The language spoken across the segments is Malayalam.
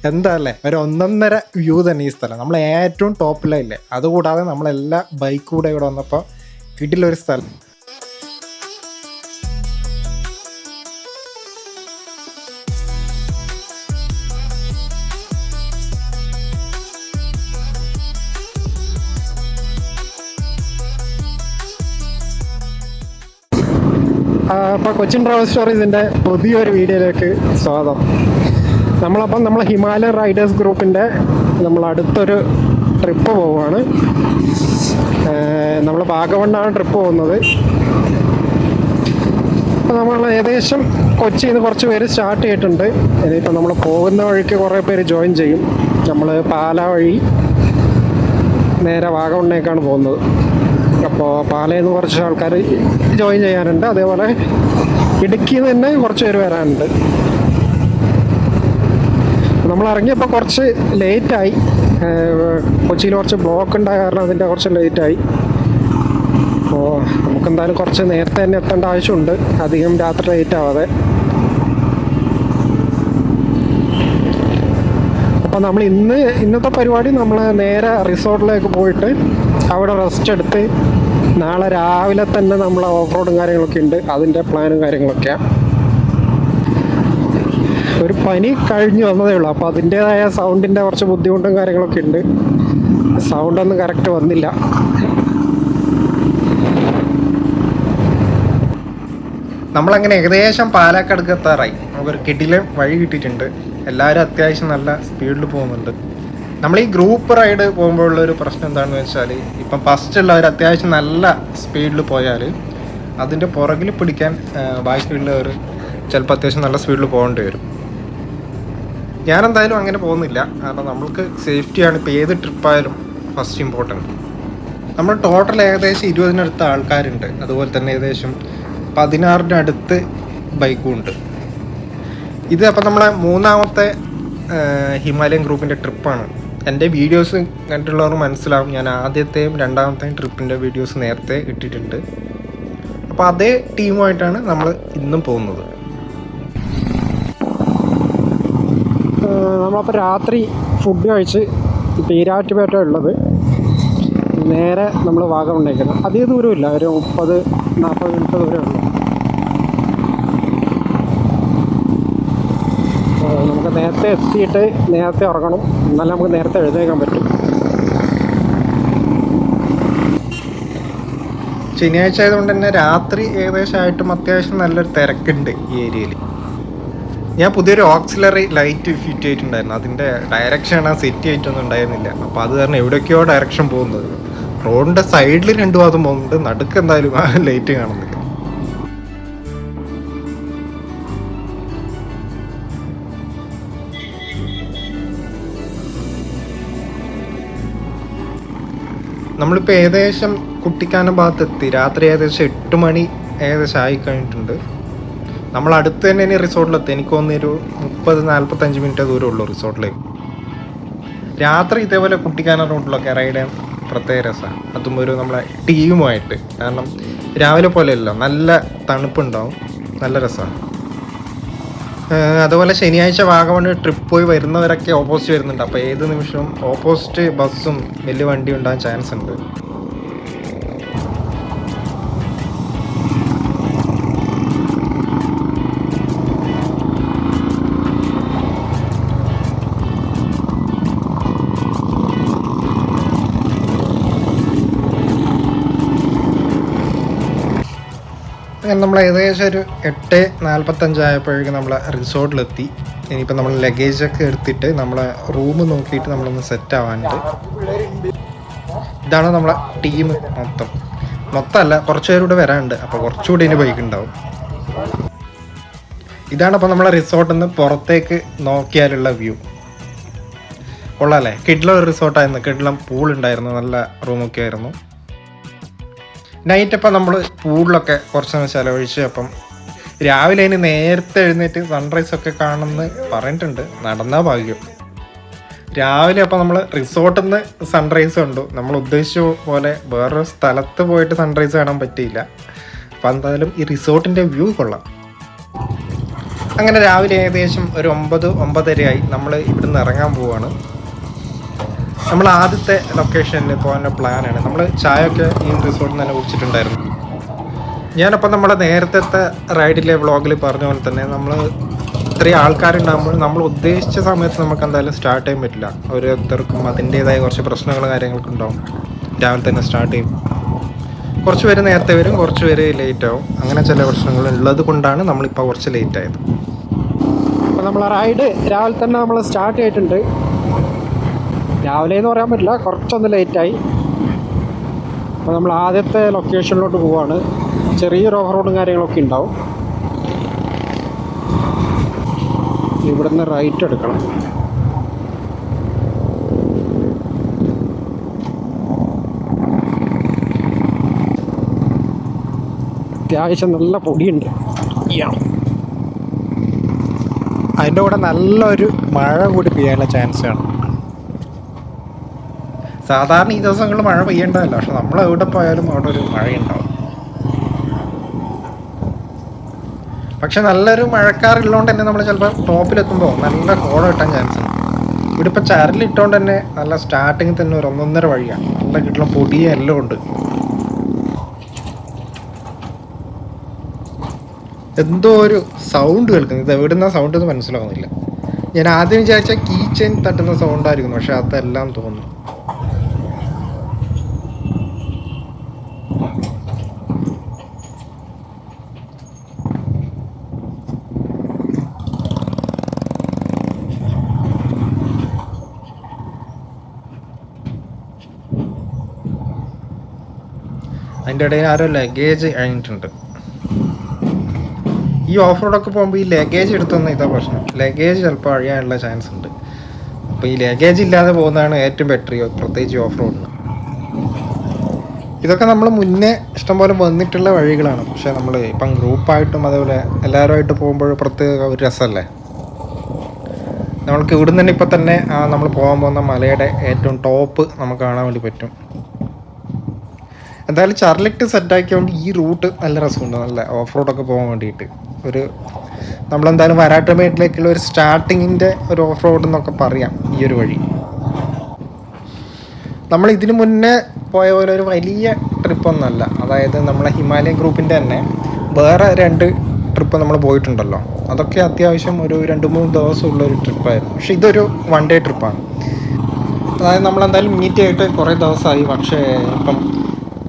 എന്താ അല്ലേ, ഒരു ഒന്നൊന്നര വ്യൂ തന്നെ ഈ സ്ഥലം. നമ്മൾ ഏറ്റവും ടോപ്പിലല്ലേ. അതുകൂടാതെ നമ്മളെല്ലാ ബൈക്ക് കൂടെ ഇവിടെ വന്നപ്പോൾ കിട്ടില്ലൊരു സ്ഥലം. അപ്പോൾ കൊച്ചിൻ ട്രാവൽ സ്റ്റോറീസിൻ്റെ പുതിയൊരു വീഡിയോയിലേക്ക് സ്വാഗതം. നമ്മൾ ഹിമാലയൻ റൈഡേഴ്സ് ഗ്രൂപ്പിൻ്റെ അടുത്തൊരു ട്രിപ്പ് പോവുകയാണ്. നമ്മൾ വാഗമണ്ണാണ് ട്രിപ്പ് പോകുന്നത്. അപ്പോൾ നമ്മൾ ഏകദേശം കൊച്ചിയിൽ നിന്ന് കുറച്ച് പേര് സ്റ്റാർട്ട് ചെയ്തിട്ടുണ്ട്. ഇനിയിപ്പോൾ നമ്മൾ പോകുന്ന വഴിക്ക് കുറേ പേര് ജോയിൻ ചെയ്യും. നമ്മൾ പാലാ വഴി നേരെ വാഗമണ്ണേക്കാണ് പോകുന്നത്. അപ്പോൾ പാലയിൽ നിന്ന് കുറച്ച് ആൾക്കാർ ജോയിൻ ചെയ്യാനുണ്ട്. അതേപോലെ ഇടുക്കിയിൽ നിന്ന് തന്നെ കുറച്ച് പേര് വരാനുണ്ട്. നമ്മൾ ഇറങ്ങിയപ്പോൾ കുറച്ച് ലേറ്റായി. കൊച്ചിയിൽ കുറച്ച് ബ്ലോക്ക് ഉണ്ടായ കാരണം അതിൻ്റെ കുറച്ച് ലേറ്റായി. അപ്പോൾ നമുക്കെന്തായാലും കുറച്ച് നേരത്തെ തന്നെ എത്തേണ്ട ആവശ്യമുണ്ട്, അധികം രാത്രി ലേറ്റ് ആവാതെ. അപ്പോൾ നമ്മൾ ഇന്നത്തെ പരിപാടി നമ്മൾ നേരെ റിസോർട്ടിലേക്ക് പോയിട്ട് അവിടെ റെസ്റ്റ് എടുത്ത് നാളെ രാവിലെ തന്നെ നമ്മൾ ഓഫ് റോഡും കാര്യങ്ങളൊക്കെ ഉണ്ട്, അതിൻ്റെ പ്ലാനും കാര്യങ്ങളൊക്കെയാണ്. ഒരു പനി കഴിഞ്ഞ് വന്നതേ ഉള്ളൂ. അപ്പോൾ അതിൻ്റേതായ സൗണ്ടിൻ്റെ കുറച്ച് ബുദ്ധിമുട്ടും കാര്യങ്ങളൊക്കെ ഉണ്ട്. സൗണ്ടൊന്നും കറക്റ്റ് വന്നില്ല. നമ്മളങ്ങനെ ഏകദേശം പാലക്കാട് എത്താറായി. നമുക്കൊരു കിടിലൻ വഴി കിട്ടിയിട്ടുണ്ട്. എല്ലാവരും അത്യാവശ്യം നല്ല സ്പീഡിൽ പോകുന്നുണ്ട്. നമ്മൾ ഈ ഗ്രൂപ്പ് റൈഡ് പോകുമ്പോഴുള്ളൊരു പ്രശ്നം എന്താണെന്ന് വെച്ചാൽ, ഇപ്പം ഫസ്റ്റുള്ളവർ അത്യാവശ്യം നല്ല സ്പീഡിൽ പോയാൽ അതിൻ്റെ പുറകിൽ പിടിക്കാൻ ബാക്കിയുള്ളവർ ചിലപ്പോൾ അത്യാവശ്യം നല്ല സ്പീഡിൽ പോകേണ്ടി വരും. ഞാനെന്തായാലും അങ്ങനെ പോകുന്നില്ല, കാരണം നമ്മൾക്ക് സേഫ്റ്റിയാണ് ഇപ്പോൾ ഏത് ട്രിപ്പായാലും ഫസ്റ്റ് ഇമ്പോർട്ടൻറ്റ്. നമ്മൾ ടോട്ടൽ ഏകദേശം 20-നടുത്ത് ആൾക്കാരുണ്ട്. അതുപോലെ തന്നെ ഏകദേശം 16-നടുത്ത് ബൈക്കും ഉണ്ട്. ഇത് അപ്പം നമ്മളെ 3ാമത്തെ ഹിമാലയൻ ഗ്രൂപ്പിൻ്റെ ട്രിപ്പാണ്. എൻ്റെ വീഡിയോസ് കണ്ടിട്ടുള്ളവർ മനസ്സിലാവും, ഞാൻ ആദ്യത്തെയും 2ാമത്തെയും ട്രിപ്പിൻ്റെ വീഡിയോസ് നേരത്തെ ഇട്ടിട്ടുണ്ട്. അപ്പോൾ അതേ ടീമുമായിട്ടാണ് നമ്മൾ ഇന്നും പോകുന്നത്. നമ്മളപ്പോൾ രാത്രി ഫുഡ് കഴിച്ച് ഈരാറ്റുപേട്ട ഉള്ളത്, നേരെ നമ്മൾ വാഗമണ്ണേക്കുന്നത്. അധികം ദൂരമില്ല, ഒരു 30-40 മിനിറ്റ് ദൂരമേ ഉള്ളൂ. നമുക്ക് നേരത്തെ എത്തിയിട്ട് നേരത്തെ ഉറങ്ങണം, എന്നാലും നമുക്ക് നേരത്തെ എഴുന്നേക്കാൻ പറ്റും. ശനിയാഴ്ച ആയതുകൊണ്ട് തന്നെ രാത്രി ഏകദേശമായിട്ടും അത്യാവശ്യം നല്ലൊരു തിരക്കുണ്ട് ഈ ഏരിയയിൽ. ഞാൻ പുതിയൊരു ഓക്സിലറി ലൈറ്റ് ഫിറ്റ് ചെയ്തിട്ടുണ്ടായിരുന്നു. അതിൻ്റെ ഡയറക്ഷൻ സെറ്റ് ചെയ്തിട്ടൊന്നും ഉണ്ടായിരുന്നില്ല. അപ്പോൾ അത് കാരണം എവിടേക്കോ ഡയറക്ഷൻ പോകുന്നത്. റോഡിൻ്റെ സൈഡിൽ 2 ഭാഗത്തും പോകുന്നുണ്ട്, നടുക്ക് എന്തായാലും ആ ലൈറ്റ് കാണുന്നില്ല. നമ്മളിപ്പോൾ ഏകദേശം കുട്ടിക്കാനം ഭാഗത്തെത്തി. രാത്രി ഏകദേശം 8 മണി ഏകദേശം ആയിക്കഴിഞ്ഞിട്ടുണ്ട്. നമ്മൾ അടുത്ത് തന്നെ ഇനി റിസോർട്ടിലെത്തി. എനിക്ക് തോന്നുന്നൊരു 30-45 മിനിറ്റ് ദൂരമുള്ളൂ റിസോർട്ടിലേക്ക്. രാത്രി ഇതേപോലെ കുട്ടിക്കാനം റോഡിലൊക്കെ റൈഡ് ചെയ്യാൻ പ്രത്യേക രസമാണ്. അതും ഒരു നമ്മളെ ടീമുമായിട്ട്. കാരണം രാവിലെ പോലെയല്ല, നല്ല തണുപ്പുണ്ടാവും, നല്ല രസമാണ്. അതുപോലെ ശനിയാഴ്ച വാഗമൺ ട്രിപ്പ് പോയി വരുന്നവരൊക്കെ ഓപ്പോസിറ്റ് വരുന്നുണ്ട്. അപ്പോൾ ഏത് നിമിഷവും ഓപ്പോസിറ്റ് ബസ്സും വലിയ വണ്ടിയും ഉണ്ടാകാൻ ചാൻസ് ഉണ്ട്. അങ്ങനെ നമ്മൾ ഏകദേശം ഒരു 8:45 ആയപ്പോഴേക്കും നമ്മൾ റിസോർട്ടിലെത്തി. ഇനിയിപ്പോൾ നമ്മൾ ലഗേജൊക്കെ എടുത്തിട്ട് നമ്മളെ റൂം നോക്കിയിട്ട് നമ്മളൊന്ന് സെറ്റ് ആവാനുണ്ട്. ഇതാണ് നമ്മളെ ടീം മൊത്തമല്ല, കുറച്ച് പേരൂടെ വരാനുണ്ട്. അപ്പോൾ കുറച്ചുകൂടി ഇനി ബൈക്ക് ഉണ്ടാവും. ഇതാണ് അപ്പോൾ നമ്മളെ റിസോർട്ടിൽ നിന്ന് പുറത്തേക്ക് നോക്കിയാലുള്ള വ്യൂ. കൊള്ളാമല്ലേ? കിഡ്ലം ഒരു റിസോർട്ടായിരുന്നു, കിഡ്ലം പൂളുണ്ടായിരുന്നു, നല്ല റൂമൊക്കെ ആയിരുന്നു. നൈറ്റ് അപ്പം നമ്മൾ പൂളിലൊക്കെ കുറച്ചൊന്ന് ചിലവഴിച്ച്, അപ്പം രാവിലെ അതിന് നേരത്തെ എഴുന്നേറ്റ് സൺറൈസൊക്കെ കാണുമെന്ന് പറഞ്ഞിട്ടുണ്ട്. നടന്നാൽ ഭാഗ്യം. രാവിലെ അപ്പം നമ്മൾ റിസോർട്ടിൽ നിന്ന് സൺറൈസ് കണ്ടു. നമ്മൾ ഉദ്ദേശിച്ച പോലെ വേറൊരു സ്ഥലത്ത് പോയിട്ട് സൺറൈസ് കാണാൻ പറ്റിയില്ല. അപ്പം എന്തായാലും ഈ റിസോർട്ടിൻ്റെ വ്യൂ കൊള്ളാം. അങ്ങനെ രാവിലെ ഏകദേശം ഒരു 9-9:30 നമ്മൾ ഇവിടുന്ന് ഇറങ്ങാൻ പോവുകയാണ്. നമ്മൾ ആദ്യത്തെ ലൊക്കേഷനിൽ പോകാനുള്ള പ്ലാനാണ്. നമ്മൾ ചായയൊക്കെ ഈ റിസോർട്ടിൽ തന്നെ കുടിച്ചിട്ടുണ്ടായിരുന്നു. ഞാനപ്പോൾ നമ്മളെ നേരത്തെ റൈഡിലെ വ്ളോഗിൽ പറഞ്ഞ പോലെ തന്നെ നമ്മൾ ഇത്രയും ആൾക്കാരുണ്ടാകുമ്പോൾ നമ്മൾ ഉദ്ദേശിച്ച സമയത്ത് നമുക്ക് എന്തായാലും സ്റ്റാർട്ട് ചെയ്യാൻ പറ്റില്ല. ഓരോരുത്തർക്കും അതിൻ്റേതായ കുറച്ച് പ്രശ്നങ്ങളും കാര്യങ്ങളൊക്കെ ഉണ്ടാവും. രാവിലെ തന്നെ സ്റ്റാർട്ട് ചെയ്യും. കുറച്ച് പേര് നേരത്തെ വരും, കുറച്ച് പേര് ലേറ്റ് ആവും. അങ്ങനെ ചില പ്രശ്നങ്ങൾ ഉള്ളത് കൊണ്ടാണ് നമ്മളിപ്പോൾ കുറച്ച് ലേറ്റ് ആയത്. അപ്പോൾ നമ്മളെ റൈഡ് രാവിലെ തന്നെ നമ്മൾ സ്റ്റാർട്ട് ചെയ്തിട്ടുണ്ട്. രാവിലെ എന്ന് പറയാൻ പറ്റില്ല, കുറച്ചൊന്ന് ലേറ്റായി. അപ്പോൾ നമ്മൾ ആദ്യത്തെ ലൊക്കേഷനിലോട്ട് പോവാണ്. ചെറിയൊരു ഓഫ് റോഡും കാര്യങ്ങളൊക്കെ ഉണ്ടാവും. ഇവിടുന്ന് റൈറ്റ് എടുക്കണം. അത്യാവശ്യം നല്ല പൊടിയുണ്ട്. അതിൻ്റെ കൂടെ നല്ലൊരു മഴ കൂടി പെയ്യാനുള്ള ചാൻസ് ആണ്. സാധാരണ ഈ ദിവസങ്ങളിൽ മഴ പെയ്യേണ്ടതല്ല, പക്ഷെ നമ്മൾ എവിടെ പോയാലും അവിടെ ഒരു മഴയുണ്ടാവും. പക്ഷെ നല്ലൊരു മഴക്കാറുള്ളതുകൊണ്ട് തന്നെ നമ്മൾ ചിലപ്പോൾ ടോപ്പിലെത്തുമ്പോൾ നല്ല കോട കിട്ടാൻ ചാൻസ് ഉണ്ട്. ഇവിടെ ഇപ്പോൾ ചരലിട്ടുകൊണ്ട് തന്നെ നല്ല സ്റ്റാർട്ടിങ്ങിൽ തന്നെ ഒരു 1.5 വഴിയാണ്. നല്ല കിട്ടുന്ന പൊടിയും എല്ലാം ഉണ്ട്. എന്തോ ഒരു സൗണ്ട് കേൾക്കുന്നത്. ഇത് എവിടുന്ന സൗണ്ട് എന്ന് മനസ്സിലാവുന്നില്ല. ഞാൻ ആദ്യം വിചാരിച്ച കീ ചെയിൻ തട്ടുന്ന സൗണ്ടായിരിക്കുന്നു, പക്ഷെ അതെല്ലാം തോന്നുന്നു. അതിൻ്റെ ഇടയിൽ ആരോ ലഗേജ് കഴിഞ്ഞിട്ടുണ്ട്. ഈ ഓഫ് റോഡൊക്കെ പോകുമ്പോൾ ഈ ലഗേജ് എടുത്തൊന്നും ഇതാ പ്രശ്നം. ലഗേജ് ചിലപ്പോൾ അഴിയാനുള്ള ചാൻസ് ഉണ്ട്. അപ്പോൾ ഈ ലഗേജ് ഇല്ലാതെ പോകുന്നതാണ് ഏറ്റവും ബെറ്റർ, പ്രത്യേകിച്ച് ഓഫ് റോഡിന്. ഇതൊക്കെ നമ്മൾ മുന്നേ ഇഷ്ടംപോലെ വന്നിട്ടുള്ള വഴികളാണ്. പക്ഷേ നമ്മൾ ഇപ്പം ഗ്രൂപ്പായിട്ടും അതേപോലെ എല്ലാവരുമായിട്ട് പോകുമ്പോൾ പ്രത്യേക ഒരു രസമല്ലേ. നമ്മൾക്ക് ഇവിടുന്ന് തന്നെ ഇപ്പം തന്നെ നമ്മൾ പോകാൻ പോകുന്ന മലയുടെ ഏറ്റവും ടോപ്പ് നമുക്ക് കാണാൻ വേണ്ടി പറ്റും. എന്തായാലും ചർലിട്ട് സെറ്റാക്കിയതുകൊണ്ട് ഈ റൂട്ട് നല്ല രസമുണ്ട്. നല്ല ഓഫ് റോഡൊക്കെ പോകാൻ വേണ്ടിയിട്ട് നമ്മളെന്തായാലും വരാട്ടുമേട്ടിലേക്കുള്ള ഒരു സ്റ്റാർട്ടിങ്ങിൻ്റെ ഒരു ഓഫ് റോഡ് എന്നൊക്കെ പറയാം ഈ ഒരു വഴി. നമ്മൾ ഇതിനു മുന്നേ പോയ പോലെ ഒരു വലിയ ട്രിപ്പൊന്നുമല്ല. അതായത് നമ്മളെ ഹിമാലയൻ ഗ്രൂപ്പിൻ്റെ തന്നെ വേറെ 2 ട്രിപ്പ് നമ്മൾ പോയിട്ടുണ്ടല്ലോ. അതൊക്കെ അത്യാവശ്യം ഒരു 2-3 ദിവസമുള്ളൊരു ട്രിപ്പായിരുന്നു. പക്ഷെ ഇതൊരു 1 ഡേ ട്രിപ്പാണ്. അതായത് നമ്മളെന്തായാലും മീറ്റ് ചെയ്തിട്ട് കുറേ ദിവസമായി. പക്ഷേ ഇപ്പം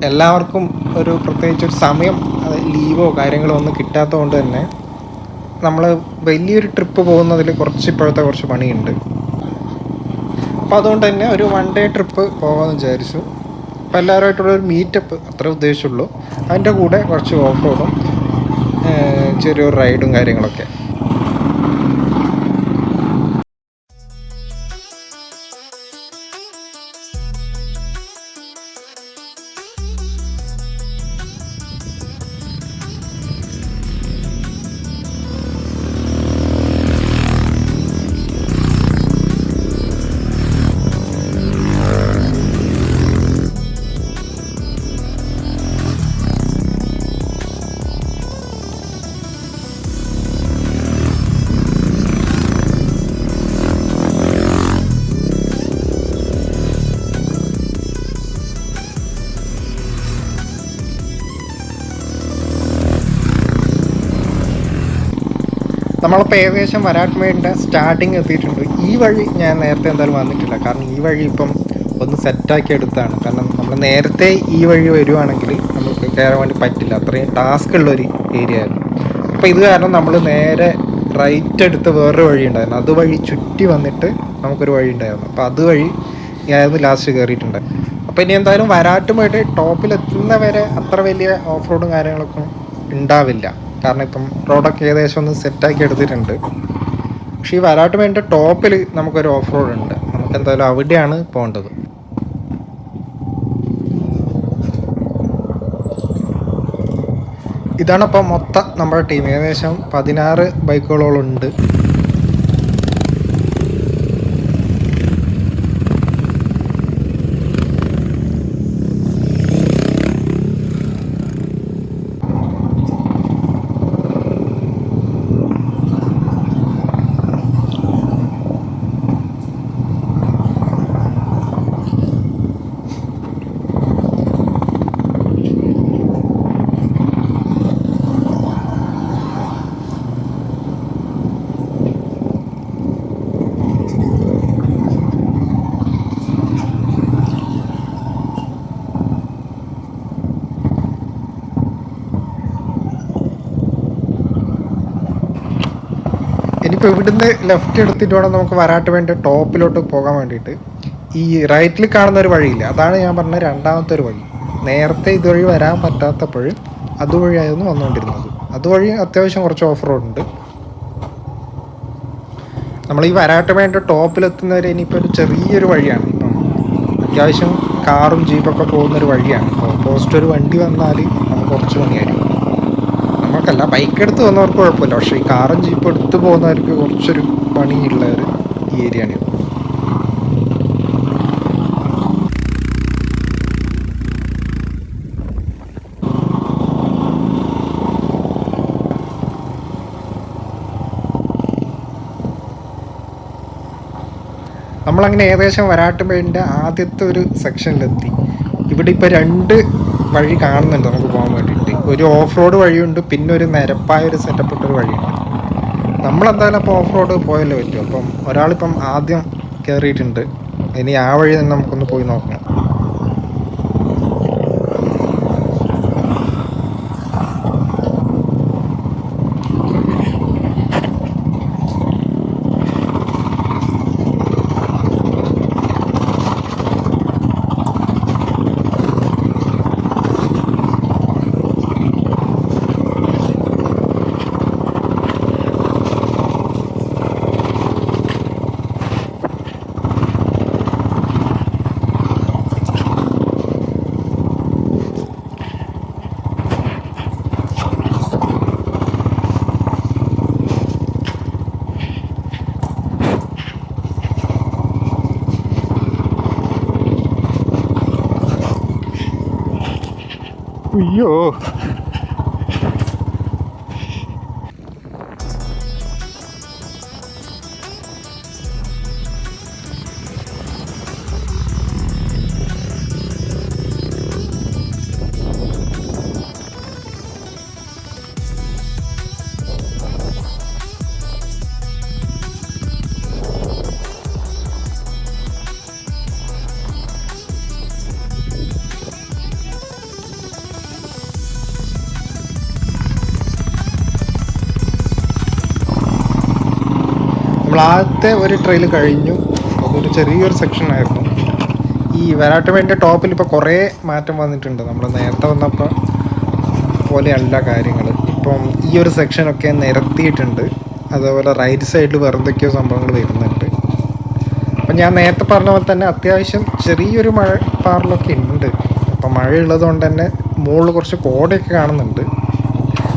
എല്ലാവർക്കും ഒരു പ്രത്യേകിച്ചൊരു സമയം, ലീവോ കാര്യങ്ങളോ ഒന്നും കിട്ടാത്തത് കൊണ്ട് തന്നെ നമ്മൾ വലിയൊരു ട്രിപ്പ് പോകുന്നതിൽ ഇപ്പോഴത്തെ കുറച്ച് പണിയുണ്ട്. അപ്പോൾ അതുകൊണ്ട് തന്നെ ഒരു 1 ഡേ ട്രിപ്പ് പോകാമെന്ന് വിചാരിച്ചു. അപ്പോൾ എല്ലാവരുമായിട്ടുള്ളൊരു മീറ്റപ്പ് അത്ര ഉദ്ദേശിച്ചുള്ളൂ. അതിൻ്റെ കൂടെ കുറച്ച് ഓഫ് റോഡും ചെറിയൊരു റൈഡും കാര്യങ്ങളൊക്കെ. നമ്മളിപ്പോൾ ഏകദേശം വരാട്ട്മേടിൻ്റെ സ്റ്റാർട്ടിങ് എത്തിയിട്ടുണ്ട്. ഈ വഴി ഞാൻ നേരത്തെ എന്തായാലും വന്നിട്ടില്ല, കാരണം ഈ വഴി ഇപ്പം ഒന്ന് സെറ്റാക്കി എടുത്താണ്. കാരണം നമ്മൾ നേരത്തെ ഈ വഴി വരുവാണെങ്കിൽ നമുക്ക് കയറാൻ വേണ്ടി പറ്റില്ല, അത്രയും ടാസ്ക് ഉള്ളൊരു ഏരിയ ആയിരുന്നു. അപ്പോൾ ഇത് കാരണം നമ്മൾ നേരെ റൈറ്റ് എടുത്ത് വേറൊരു വഴി ഉണ്ടായിരുന്നു, അതുവഴി ചുറ്റി വന്നിട്ട് നമുക്കൊരു വഴി ഉണ്ടായിരുന്നു. അപ്പോൾ അതുവഴി ഞാനത് ലാസ്റ്റ് കയറിയിട്ടുണ്ട്. അപ്പോൾ ഇനി എന്തായാലും വരാട്ടുമായിട്ട് ടോപ്പിലെത്തുന്നവരെ അത്ര വലിയ ഓഫ് റോഡും കാര്യങ്ങളൊക്കെ ഉണ്ടാവില്ല, കാരണം ഇപ്പം റോഡൊക്കെ ഏകദേശം ഒന്ന് സെറ്റാക്കി എടുത്തിട്ടുണ്ട്. പക്ഷേ ഈ വരാട്ടുമേടിൻ്റെ ടോപ്പിൽ നമുക്കൊരു ഓഫ് റോഡ് ഉണ്ട്. നമുക്ക് എന്തായാലും അവിടെയാണ് പോകേണ്ടത്. ഇതാണിപ്പോൾ മൊത്തം നമ്മുടെ ടീം, ഏകദേശം 16 ബൈക്കുകളോളം ഉണ്ട്. ഇപ്പോൾ ഇവിടുന്ന് ലെഫ്റ്റ് എടുത്തിട്ട് വേണം നമുക്ക് വരാട്ട് വേണ്ടി ടോപ്പിലോട്ട് പോകാൻ വേണ്ടിയിട്ട്. ഈ റൈറ്റിൽ കാണുന്ന ഒരു വഴിയില്ല, അതാണ് ഞാൻ പറഞ്ഞ രണ്ടാമത്തെ ഒരു വഴി. നേരത്തെ ഇതുവഴി വരാൻ പറ്റാത്തപ്പോൾ അതുവഴിയായിരുന്നു വന്നുകൊണ്ടിരുന്നത്. അതുവഴി അത്യാവശ്യം കുറച്ച് ഓഫ് റോഡ് ഉണ്ട്. നമ്മൾ ഈ വരാട്ടുമേൻ്റെ ടോപ്പിലെത്തുന്നവരെ ഇനിയിപ്പോൾ ഒരു ചെറിയൊരു വഴിയാണ്. ഇപ്പം അത്യാവശ്യം കാറും ജീപ്പൊക്കെ പോകുന്നൊരു വഴിയാണ്. അപ്പോൾ ഓപ്പോസിറ്റ് ഒരു വണ്ടി വന്നാൽ നമുക്ക് കുറച്ച് പണിയായിരിക്കും. നമുക്കല്ല, ബൈക്ക് എടുത്ത് പോകുന്നവർക്ക് കുഴപ്പമില്ല, പക്ഷേ ഈ കാറും ജീപ്പും എടുത്ത് പോകുന്നവർക്ക് കുറച്ചൊരു പണിയുള്ള ഒരു ഏരിയയാണ്. നമ്മളങ്ങനെ ഏകദേശം വരാട്ടുമ്പേടിൻ്റെ ആദ്യത്തെ ഒരു സെക്ഷനിലെത്തി. ഇവിടെ ഇപ്പോൾ 2 വഴി കാണുന്നുണ്ട് നമുക്ക് പോകാൻ വേണ്ടിയിട്ട്. ഒരു ഓഫ് റോഡ് വഴിയുണ്ട്, പിന്നെ ഒരു നിരപ്പായ ഒരു സെറ്റപ്പിട്ടൊരു വഴിയുണ്ട്. നമ്മളെന്തായാലും അപ്പോൾ ഓഫ് റോഡ് പോയല്ലേ പറ്റും. അപ്പം ഒരാളിപ്പം ആദ്യം കയറിയിട്ടുണ്ട്. ഇനി ആ വഴി തന്നെ നമുക്കൊന്ന് പോയി നോക്കണം. അയ്യോ, ആദ്യത്തെ ഒരു ട്രെയിൽ കഴിഞ്ഞു. അതൊരു ചെറിയൊരു സെക്ഷനായിരുന്നു. ഈ വരാട്ടുമേൻ്റെ ടോപ്പിൽ ഇപ്പോൾ കുറേ മാറ്റം വന്നിട്ടുണ്ട്. നമ്മൾ നേരത്തെ വന്നപ്പോൾ പോലെയല്ല കാര്യങ്ങൾ. ഇപ്പം ഈ ഒരു സെക്ഷനൊക്കെ നിരത്തിയിട്ടുണ്ട്. അതേപോലെ റൈറ്റ് സൈഡിൽ വേറെ എന്തൊക്കെയോ സംഭവങ്ങൾ വരുന്നുണ്ട്. അപ്പം ഞാൻ നേരത്തെ പറഞ്ഞ പോലെ തന്നെ അത്യാവശ്യം ചെറിയൊരു മഴ പാറലൊക്കെ ഉണ്ട്. അപ്പം മഴയുള്ളത് കൊണ്ട് തന്നെ മുകളിൽ കുറച്ച് കോടയൊക്കെ കാണുന്നുണ്ട്.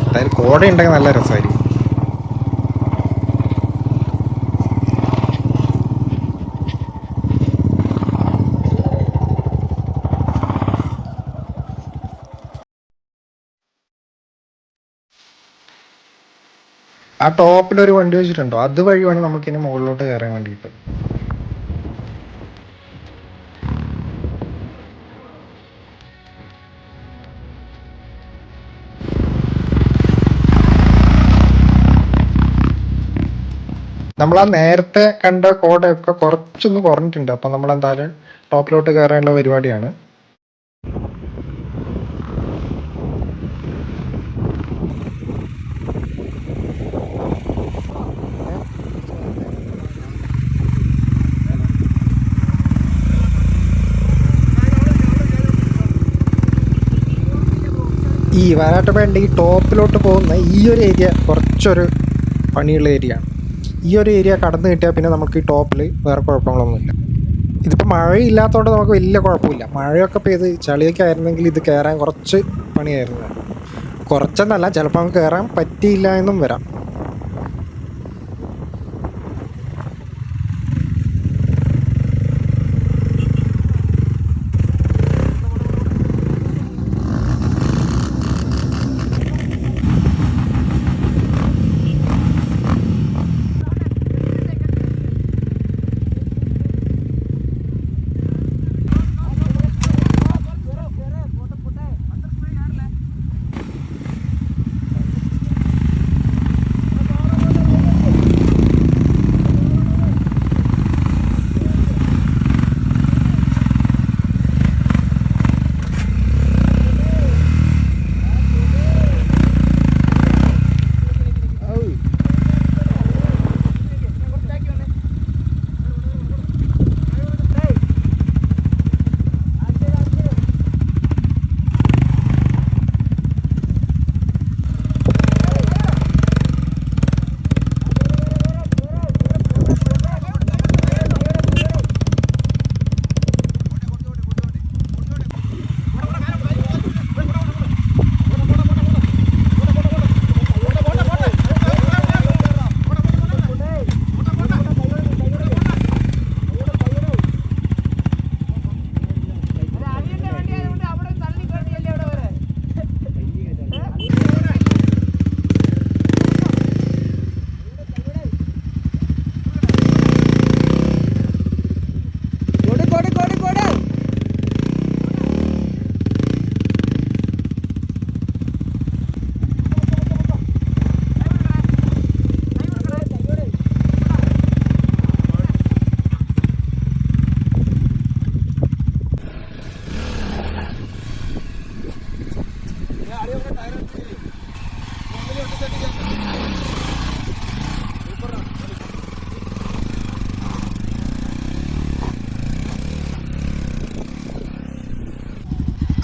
അതായത് കോട ഉണ്ടെങ്കിൽ നല്ല രസമായിരിക്കും. ആ ടോപ്പിലൊരു വണ്ടി വെച്ചിട്ടുണ്ടോ, അതുവഴി വേണം നമുക്കിനി മുകളിലോട്ട് കയറാൻ വേണ്ടിയിട്ട്. നമ്മൾ ആ നേരത്തെ കണ്ട കോടയൊക്കെ കുറച്ചൊന്ന് കുറഞ്ഞിട്ടുണ്ട്. അപ്പം നമ്മളെന്തായാലും ടോപ്പിലോട്ട് കയറാനുള്ള പരിപാടിയാണ്. ഈ വരാട്ടുപേണ്ട ഈ ടോപ്പിലോട്ട് പോകുന്ന ഈ ഒരു ഏരിയ കുറച്ചൊരു പണിയുള്ള ഏരിയ ആണ്. ഈ ഒരു ഏരിയ കടന്നു കിട്ടിയാൽ പിന്നെ നമുക്ക് ഈ ടോപ്പിൽ വേറെ കുഴപ്പങ്ങളൊന്നുമില്ല. ഇതിപ്പോൾ മഴയില്ലാത്തതുകൊണ്ട് നമുക്ക് വലിയ കുഴപ്പമില്ല. മഴയൊക്കെ പെയ്ത് ചളിയൊക്കെ ആയിരുന്നെങ്കിൽ ഇത് കയറാൻ കുറച്ച് പണിയായിരുന്നു. കുറച്ചെന്നല്ല, ചിലപ്പോൾ നമുക്ക് കയറാൻ പറ്റിയില്ല എന്നും വരാം.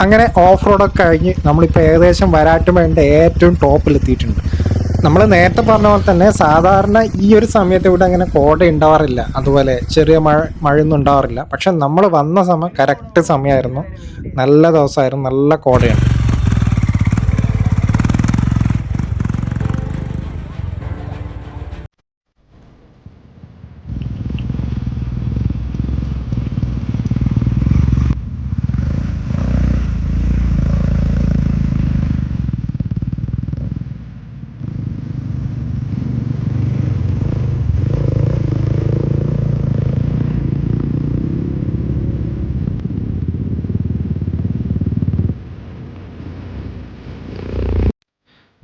അങ്ങനെ ഓഫ് റോഡൊക്കെ കഴിഞ്ഞ് നമ്മളിപ്പോൾ ഏകദേശം വരാട്ടുമേൻ്റെ ഏറ്റവും ടോപ്പിലെത്തിയിട്ടുണ്ട്. നമ്മൾ നേരത്തെ പറഞ്ഞ പോലെ തന്നെ സാധാരണ ഈ ഒരു സമയത്ത് ഇവിടെ അങ്ങനെ കോട ഉണ്ടാവാറില്ല, അതുപോലെ ചെറിയ മഴയൊന്നും ഉണ്ടാവാറില്ല. പക്ഷെ നമ്മൾ വന്ന സമയം കറക്റ്റ് സമയമായിരുന്നു, നല്ല ദിവസമായിരുന്നു, നല്ല കോടയാണ്.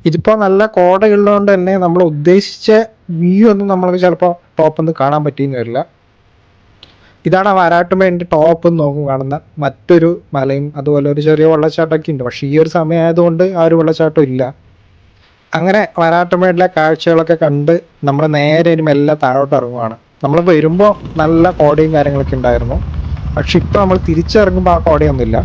ഇതിപ്പോൾ നല്ല കോടയുള്ളതുകൊണ്ട് തന്നെ നമ്മൾ ഉദ്ദേശിച്ച വ്യൂ ഒന്നും നമ്മൾക്ക് ചിലപ്പോൾ ടോപ്പൊന്നും കാണാൻ പറ്റിയെന്ന് വരില്ല. ഇതാണ് വരാട്ടുമേൻ്റെ ടോപ്പ് നോക്കും കാണുന്ന മറ്റൊരു മലയും, അതുപോലെ ഒരു ചെറിയ വെള്ളച്ചാട്ടമൊക്കെ ഉണ്ട്. പക്ഷേ ഈ ഒരു സമയമായതുകൊണ്ട് ആ ഒരു വെള്ളച്ചാട്ടം ഇല്ല. അങ്ങനെ വരാട്ടുമേടിലെ കാഴ്ചകളൊക്കെ കണ്ട് നമ്മൾ നേരെ ഇനി മെല്ലെ താഴോട്ട് ഇറങ്ങുവാണ്. നമ്മൾ വരുമ്പോൾ നല്ല കോടയും കാര്യങ്ങളൊക്കെ ഉണ്ടായിരുന്നു, പക്ഷെ ഇപ്പോൾ നമ്മൾ തിരിച്ചിറങ്ങുമ്പോൾ ആ കോടയൊന്നുമില്ല.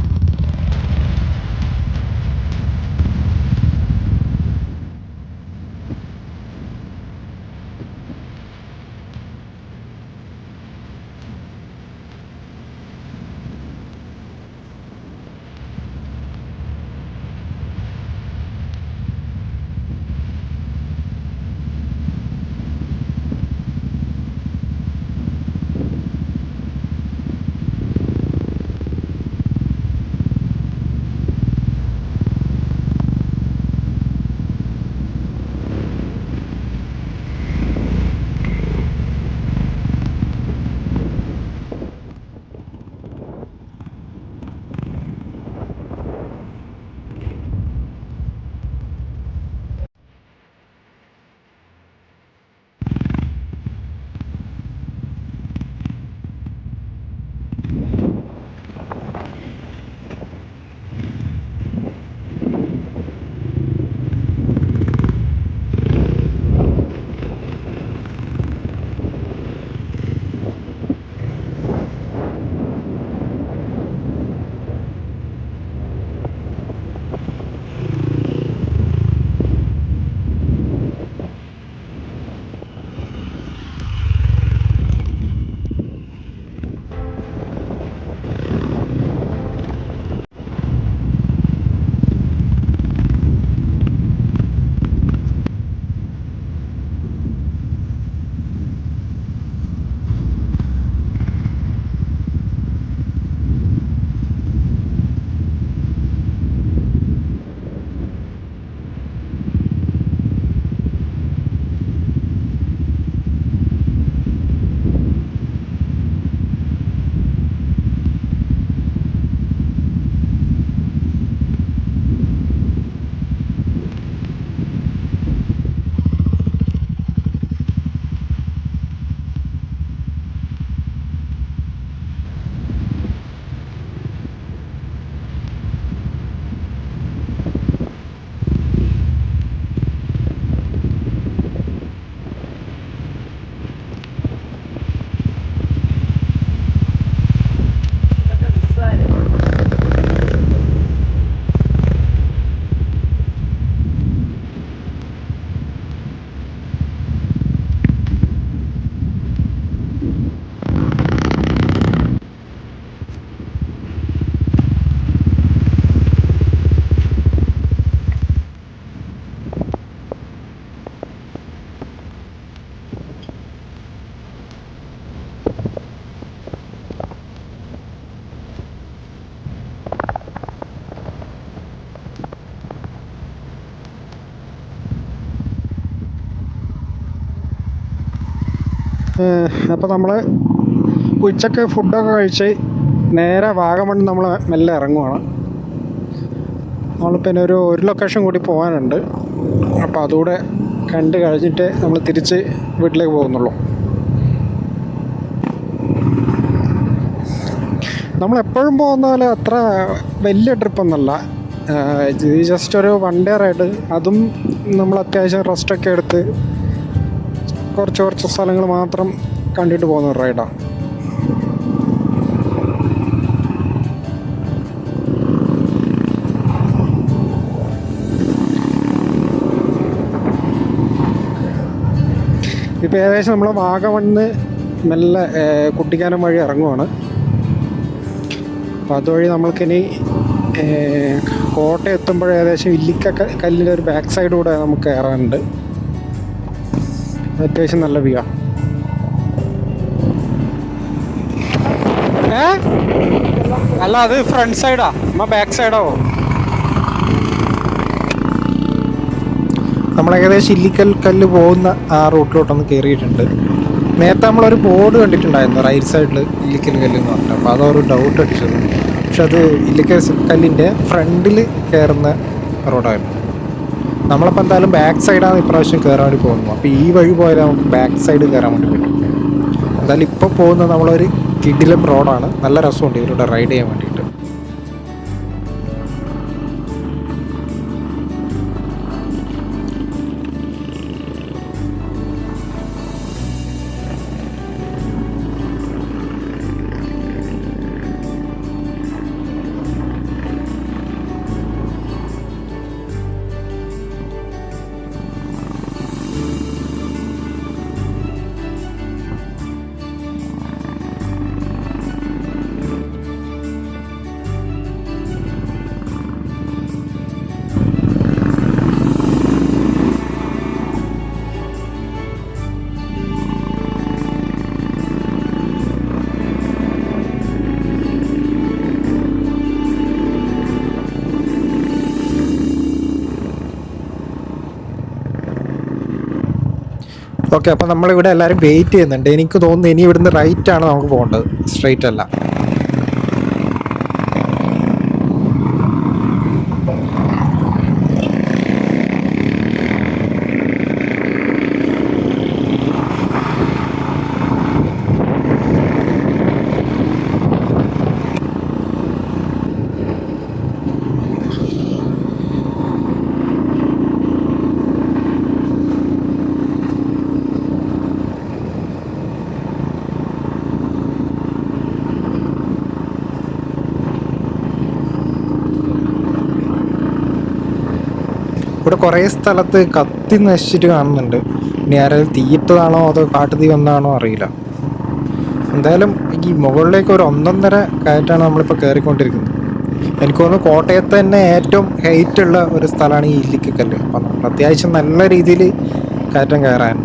അപ്പോൾ നമ്മൾ ഉച്ചക്ക് ഫുഡൊക്കെ കഴിച്ച് നേരെ വാഗമൺ നമ്മൾ മെല്ലെ ഇറങ്ങുവാണ്. നമ്മൾ പിന്നെ ഒരു ലൊക്കേഷൻ കൂടി പോകാനുണ്ട്, അപ്പോൾ അതുകൂടെ കണ്ട് കഴിഞ്ഞിട്ട് നമ്മൾ തിരിച്ച് വീട്ടിലേക്ക് പോകുന്നുള്ളൂ. നമ്മളെപ്പോഴും പോകുന്ന പോലെ അത്ര വലിയ ട്രിപ്പൊന്നല്ല, ഇത് ജസ്റ്റ് ഒരു 1 ഡേ റൈഡ്. അതും നമ്മൾ അത്യാവശ്യം റെസ്റ്റൊക്കെ എടുത്ത് കുറച്ച് സ്ഥലങ്ങൾ മാത്രം കണ്ടിട്ട് പോകുന്ന ഒരു റൈഡാണ്. ഇപ്പോൾ ഏകദേശം നമ്മൾ വാഗമണ്ണ് മെല്ലെ കുട്ടിക്കാനം വഴി ഇറങ്ങുവാണ്. അപ്പോൾ അതുവഴി നമ്മൾക്കിനി കോട്ടയം എത്തുമ്പോൾ ഏകദേശം ഇല്ലിക്കല്ലിൻ്റെ ഒരു ബാക്ക് സൈഡ് കൂടെ നമുക്ക് കയറാനുണ്ട്. അത്യാവശ്യം നല്ല വ്യൂ. അല്ല, അത് ഫ്രണ്ട് സൈഡാ, ബാക്ക് സൈഡാവോ? നമ്മൾ ഏകദേശം ഇല്ലിക്കല്ല് പോകുന്ന ആ റൂട്ടിലോട്ടൊന്ന് കയറിയിട്ടുണ്ട്. നേരത്തെ നമ്മളൊരു ബോർഡ് കണ്ടിട്ടുണ്ടായിരുന്നു റൈറ്റ് സൈഡിൽ ഇല്ലിക്കൽ കല്ല് എന്ന് പറഞ്ഞിട്ട്. അപ്പോൾ അതൊരു ഡൗട്ട് അടിച്ചത്. പക്ഷെ അത് ഇല്ലിക്കൽ കല്ലിൻ്റെ ഫ്രണ്ടിൽ കയറുന്ന റോഡായിരുന്നു. നമ്മളിപ്പോൾ എന്തായാലും ബാക്ക് സൈഡാണ് ഇപ്രാവശ്യം കയറാൻ വേണ്ടി പോകുന്നത്. അപ്പോൾ ഈ വഴി പോയാൽ നമുക്ക് ബാക്ക് സൈഡ് കയറാൻ വേണ്ടി പറ്റും. എന്തായാലും ഇപ്പോൾ പോകുന്നത് നമ്മളൊരു കിടിലം റോഡാണ്. നല്ല രസമുണ്ട് ഇവരുടെ റൈഡ് ചെയ്യാൻ വേണ്ടിയിട്ട്. ഓക്കെ, അപ്പോൾ നമ്മളിവിടെ എല്ലാവരും വെയിറ്റ് ചെയ്യുന്നുണ്ട്. എനിക്ക് തോന്നുന്നു ഇനി ഇവിടുന്ന് റൈറ്റ് ആണ് നമുക്ക് പോകേണ്ടത്, സ്ട്രെയിറ്റ് അല്ല. ഇവിടെ കുറേ സ്ഥലത്ത് കത്തി നശിച്ചിട്ട് കാണുന്നുണ്ട്. ഇനി ആരെങ്കിലും തീയിട്ടതാണോ അതോ കാട്ടുതീ വന്നതാണോ അറിയില്ല. എന്തായാലും ഈ മുകളിലേക്ക് ഒരു 1.5 കയറ്റാണ് നമ്മളിപ്പോൾ കയറിക്കൊണ്ടിരിക്കുന്നത്. എനിക്ക് തോന്നുന്നു കോട്ടയത്ത് തന്നെ ഏറ്റവും ഹൈറ്റ് ഉള്ള ഒരു സ്ഥലമാണ് ഈ ഇല്ലിക്കല്ല്. അപ്പം നമ്മൾ അത്യാവശ്യം നല്ല രീതിയിൽ കയറ്റം കയറാൻ.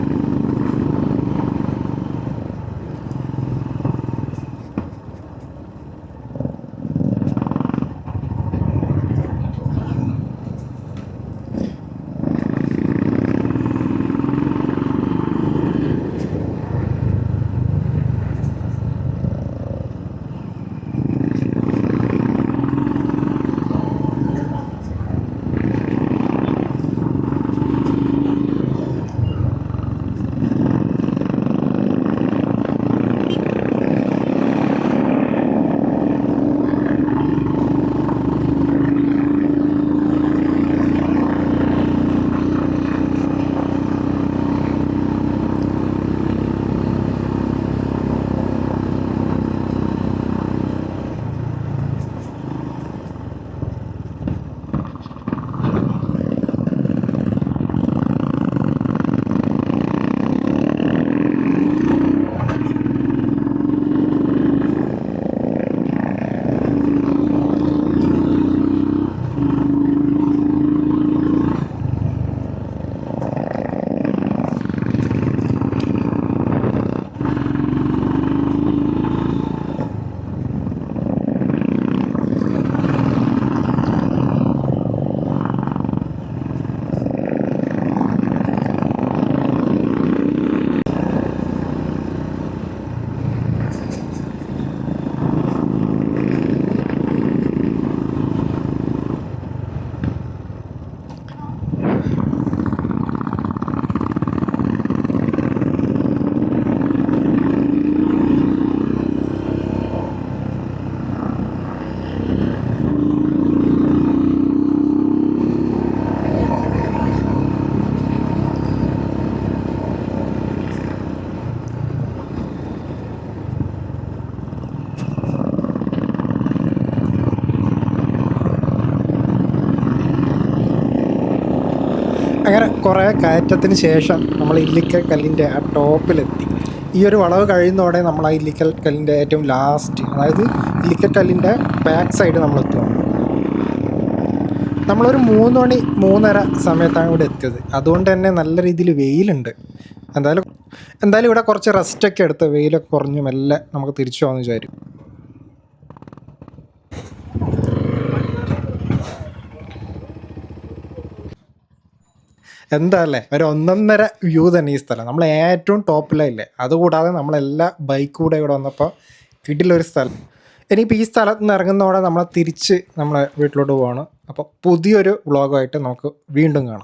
അങ്ങനെ കുറേ കയറ്റത്തിന് ശേഷം നമ്മൾ ഇല്ലിക്കൽ കല്ലിൻ്റെ ആ ടോപ്പിലെത്തി. ഈ ഒരു വളവ് കഴിയുന്നതോടെ നമ്മൾ ആ ഇല്ലിക്കൽ കല്ലിൻ്റെ ഏറ്റവും ലാസ്റ്റ്, അതായത് ഇല്ലിക്കൽ കല്ലിൻ്റെ ബാക്ക് സൈഡ് നമ്മൾ എത്തുകയാണ്. നമ്മളൊരു 3 മണി 3:30 സമയത്താണ് ഇവിടെ എത്തിയത്. അതുകൊണ്ട് തന്നെ നല്ല രീതിയിൽ വെയിലുണ്ട്. എന്തായാലും ഇവിടെ കുറച്ച് റെസ്റ്റൊക്കെ എടുത്ത് വെയിലൊക്കെ കുറഞ്ഞു മെല്ലെ നമുക്ക് തിരിച്ചു പോകാമെന്ന് വിചാരിക്കും. എന്താ അല്ലേ, ഒരു ഒന്നൊന്നര വ്യൂ തന്നെ ഈ സ്ഥലം. നമ്മൾ ഏറ്റവും ടോപ്പിലായില്ലേ. അതുകൂടാതെ നമ്മളെല്ലാ ബൈക്ക് കൂടെ ഇവിടെ വന്നപ്പോൾ കിടിലൊരു സ്ഥലം. ഇനിയിപ്പോൾ ഈ സ്ഥലത്ത് നിന്ന് ഇറങ്ങുന്നതോടെ നമ്മൾ തിരിച്ച് നമ്മളെ വീട്ടിലോട്ട് പോവാണ്. അപ്പോൾ പുതിയൊരു വ്ളോഗുമായിട്ട് നമുക്ക് വീണ്ടും കാണാം.